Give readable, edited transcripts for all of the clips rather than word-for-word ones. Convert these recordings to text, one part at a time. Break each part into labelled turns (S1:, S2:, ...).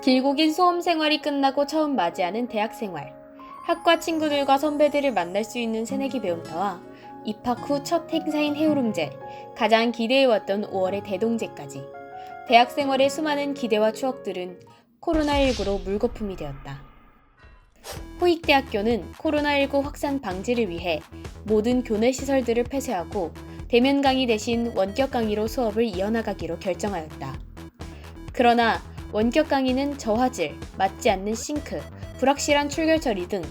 S1: 길고 긴 수험 생활이 끝나고 처음 맞이하는 대학 생활. 학과 친구들과 선배들을 만날 수 있는 새내기 배움터와 입학 후 첫 행사인 해오름제, 가장 기대해왔던 5월의 대동제까지 대학 생활의 수많은 기대와 추억들은 코로나19로 물거품이 되었다. 호익대학교는 코로나19 확산 방지를 위해 모든 교내 시설들을 폐쇄하고 대면 강의 대신 원격 강의로 수업을 이어나가기로 결정하였다. 그러나 원격 강의는 저화질, 맞지 않는 싱크, 불확실한 출결 처리 등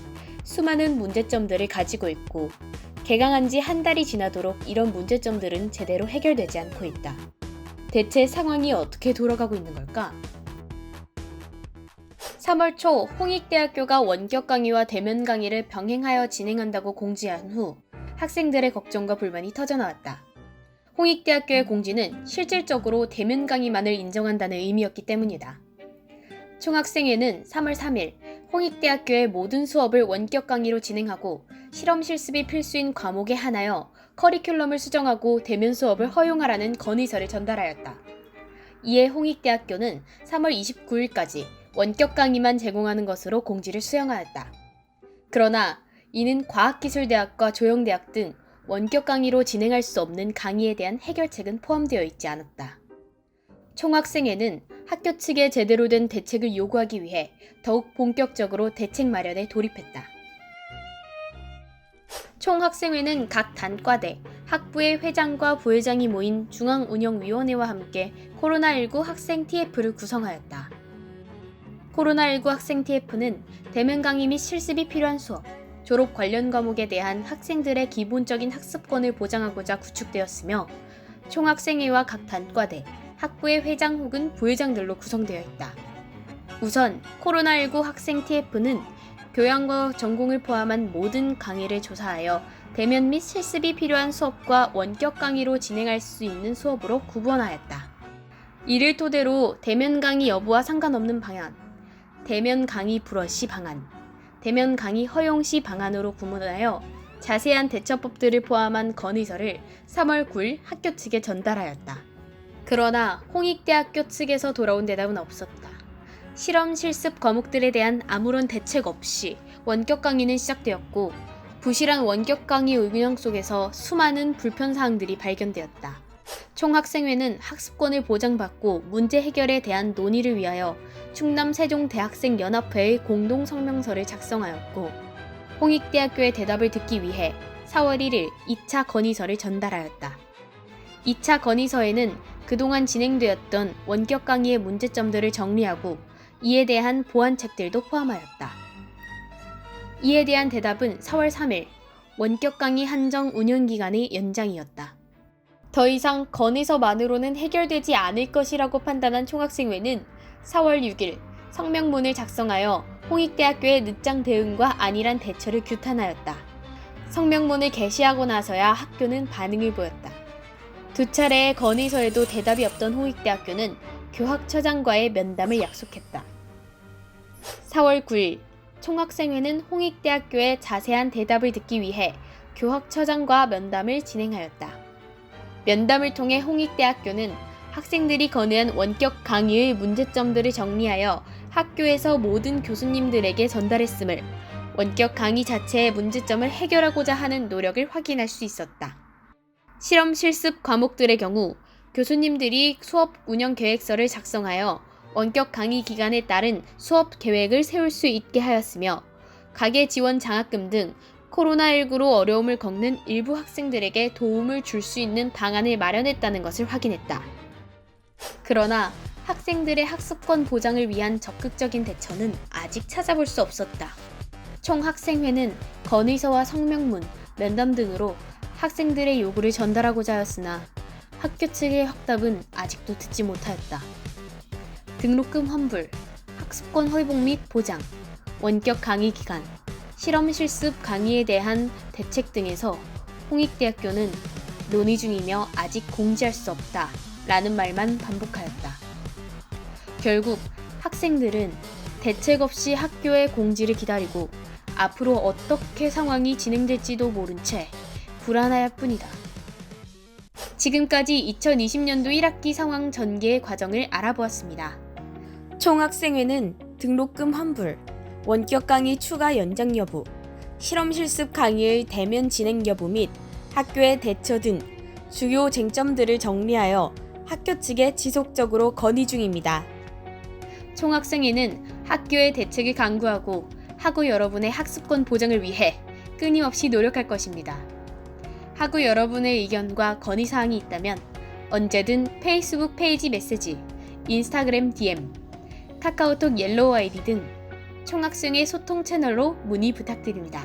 S1: 수많은 문제점들을 가지고 있고 개강한 지 한 달이 지나도록 이런 문제점들은 제대로 해결되지 않고 있다. 대체 상황이 어떻게 돌아가고 있는 걸까? 3월 초 홍익대학교가 원격 강의와 대면 강의를 병행하여 진행한다고 공지한 후 학생들의 걱정과 불만이 터져나왔다. 홍익대학교의 공지는 실질적으로 대면 강의만을 인정한다는 의미였기 때문이다. 총학생회는 3월 3일 홍익대학교의 모든 수업을 원격 강의로 진행하고 실험 실습이 필수인 과목에 한하여 커리큘럼을 수정하고 대면 수업을 허용하라는 건의서를 전달하였다. 이에 홍익대학교는 3월 29일까지 원격 강의만 제공하는 것으로 공지를 수정하였다. 그러나 이는 과학기술대학과 조영대학 등 원격 강의로 진행할 수 없는 강의에 대한 해결책은 포함되어 있지 않았다. 총학생회는 학교 측에 제대로 된 대책을 요구하기 위해 더욱 본격적으로 대책 마련에 돌입했다. 총학생회는 각 단과대, 학부의 회장과 부회장이 모인 중앙운영위원회와 함께 코로나19 학생 TF를 구성하였다. 코로나19 학생 TF는 대면 강의 및 실습이 필요한 수업, 졸업 관련 과목에 대한 학생들의 기본적인 학습권을 보장하고자 구축되었으며 총학생회와 각 단과대, 학부의 회장 혹은 부회장들로 구성되어 있다. 우선 코로나19 학생 TF는 교양과 전공을 포함한 모든 강의를 조사하여 대면 및 실습이 필요한 수업과 원격 강의로 진행할 수 있는 수업으로 구분하였다. 이를 토대로 대면 강의 여부와 상관없는 방안, 대면 강의 불허 시 방안, 대면 강의 허용 시 방안으로 구분하여 자세한 대처법들을 포함한 건의서를 3월 9일 학교 측에 전달하였다. 그러나 홍익대학교 측에서 돌아온 대답은 없었다. 실험 실습 과목들에 대한 아무런 대책 없이 원격 강의는 시작되었고 부실한 원격 강의 운영 속에서 수많은 불편사항들이 발견되었다. 총학생회는 학습권을 보장받고 문제 해결에 대한 논의를 위하여 충남 세종대학생연합회의 공동성명서를 작성하였고 홍익대학교의 대답을 듣기 위해 4월 1일 2차 건의서를 전달하였다. 2차 건의서에는 그동안 진행되었던 원격 강의의 문제점들을 정리하고 이에 대한 보완책들도 포함하였다. 이에 대한 대답은 4월 3일 원격 강의 한정 운영기간의 연장이었다. 더 이상 건의서만으로는 해결되지 않을 것이라고 판단한 총학생회는 4월 6일 성명문을 작성하여 홍익대학교의 늦장 대응과 안일한 대처를 규탄하였다. 성명문을 게시하고 나서야 학교는 반응을 보였다. 두 차례의 건의서에도 대답이 없던 홍익대학교는 교학처장과의 면담을 약속했다. 4월 9일 총학생회는 홍익대학교의 자세한 대답을 듣기 위해 교학처장과 면담을 진행하였다. 면담을 통해 홍익대학교는 학생들이 건의한 원격 강의의 문제점들을 정리하여 학교에서 모든 교수님들에게 전달했음을 원격 강의 자체의 문제점을 해결하고자 하는 노력을 확인할 수 있었다. 실험 실습 과목들의 경우 교수님들이 수업 운영 계획서를 작성하여 원격 강의 기간에 따른 수업 계획을 세울 수 있게 하였으며 가계 지원 장학금 등 코로나19로 어려움을 겪는 일부 학생들에게 도움을 줄 수 있는 방안을 마련했다는 것을 확인했다. 그러나 학생들의 학습권 보장을 위한 적극적인 대처는 아직 찾아볼 수 없었다. 총학생회는 건의서와 성명문, 면담 등으로 학생들의 요구를 전달하고자 하였으나 학교 측의 확답은 아직도 듣지 못하였다. 등록금 환불, 학습권 회복 및 보장, 원격 강의 기간, 실험 실습 강의에 대한 대책 등에서 홍익대학교는 논의 중이며 아직 공지할 수 없다 라는 말만 반복하였다. 결국 학생들은 대책 없이 학교의 공지를 기다리고 앞으로 어떻게 상황이 진행될지도 모른 채 불안할 뿐이다. 지금까지 2020년도 1학기 상황 전개의 과정을 알아보았습니다. 총학생회는 등록금 환불, 원격 강의 추가 연장 여부, 실험 실습 강의의 대면 진행 여부 및 학교의 대처 등 주요 쟁점들을 정리하여 학교 측에 지속적으로 건의 중입니다. 총학생회는 학교의 대책을 강구하고 학우 여러분의 학습권 보장을 위해 끊임없이 노력할 것입니다. 학우 여러분의 의견과 건의사항이 있다면 언제든 페이스북 페이지 메시지, 인스타그램 DM, 카카오톡 옐로우 아이디 등 총학생회 소통 채널로 문의 부탁드립니다.